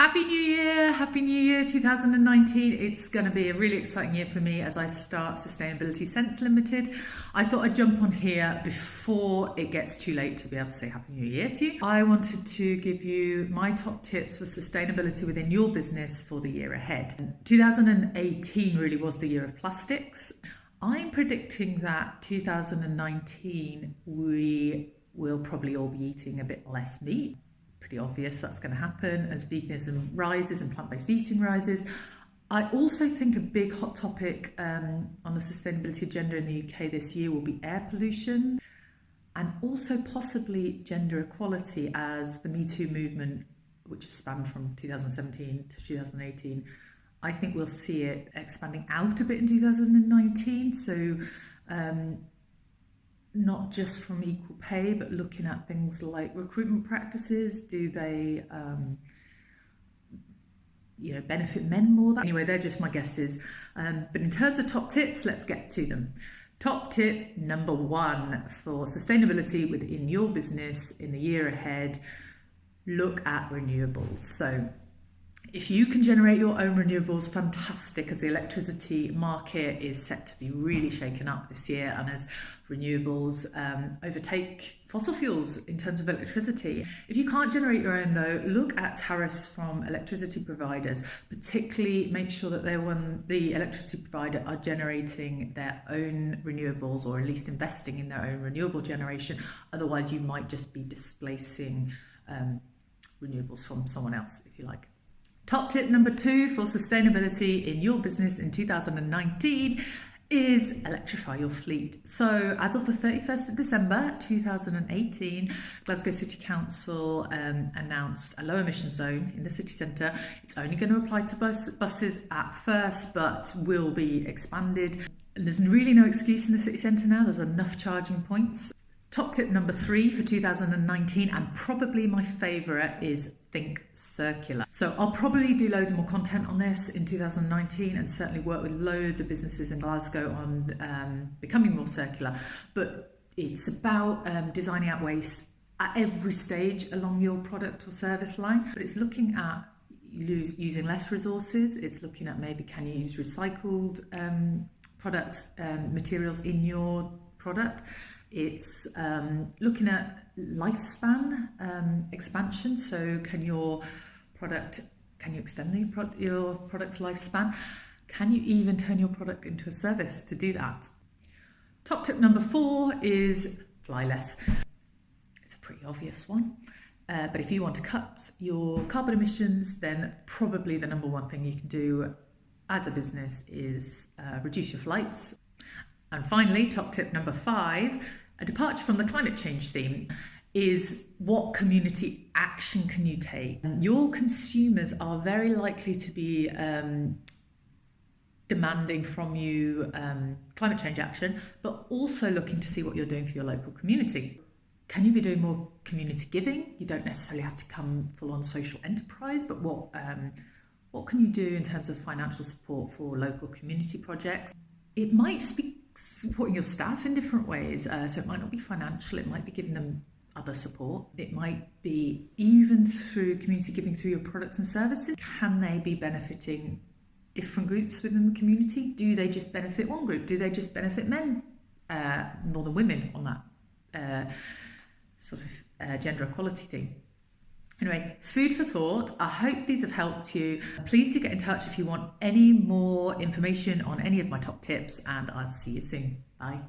Happy New Year! Happy New Year 2019. It's going to be a really exciting year for me as I start Sustainability Sense Limited. I thought I'd jump on here before it gets too late to be able to say Happy New Year to you. I wanted to give you my top tips for sustainability within your business for the year ahead. 2018 really was the year of plastics. I'm predicting that 2019 we will probably all be eating a bit less meat. Pretty obvious that's going to happen as veganism rises and plant-based eating rises. I also think a big hot topic on the sustainability agenda in the UK this year will be air pollution and also possibly gender equality, as the Me Too movement, which has spanned from 2017 to 2018, I think we'll see it expanding out a bit in 2019. So not just from equal pay, but looking at things like recruitment practices. Do they benefit men more? Anyway, they're just my guesses. But in terms of top tips, let's get to them. Top tip number 1 for sustainability within your business in the year ahead: look at renewables. So if you can generate your own renewables, fantastic, as the electricity market is set to be really shaken up this year and as renewables overtake fossil fuels in terms of electricity. If you can't generate your own though, look at tariffs from electricity providers. Particularly make sure that the electricity provider are generating their own renewables, or at least investing in their own renewable generation. Otherwise you might just be displacing renewables from someone else, if you like. Top tip number 2 for sustainability in your business in 2019 is electrify your fleet. So as of the 31st of December 2018, Glasgow City Council announced a low emission zone in the city centre. It's only going to apply to buses at first, but will be expanded. And there's really no excuse in the city centre now. There's enough charging points. Top tip number 3 for 2019, and probably my favourite, is think circular. So I'll probably do loads more content on this in 2019 and certainly work with loads of businesses in Glasgow on becoming more circular. But it's about designing out waste at every stage along your product or service line. But it's looking at using less resources. It's looking at maybe can you use recycled products, materials in your product. It's looking at lifespan expansion. So can you extend your product's lifespan? Can you even turn your product into a service to do that? Top tip number 4 is fly less. It's a pretty obvious one. But if you want to cut your carbon emissions, then probably the number 1 thing you can do as a business is reduce your flights. And finally, top tip number 5, a departure from the climate change theme, is what community action can you take? Your consumers are very likely to be demanding from you climate change action, but also looking to see what you're doing for your local community. Can you be doing more community giving? You don't necessarily have to come full on social enterprise, but what can you do in terms of financial support for local community projects? It might just be supporting your staff in different ways. So it might not be financial, it might be giving them other support. It might be even through community giving through your products and services. Can they be benefiting different groups within the community? Do they just benefit one group? Do they just benefit men more than women on that gender equality thing? Anyway, food for thought. I hope these have helped you. Please do get in touch if you want any more information on any of my top tips, and I'll see you soon. Bye.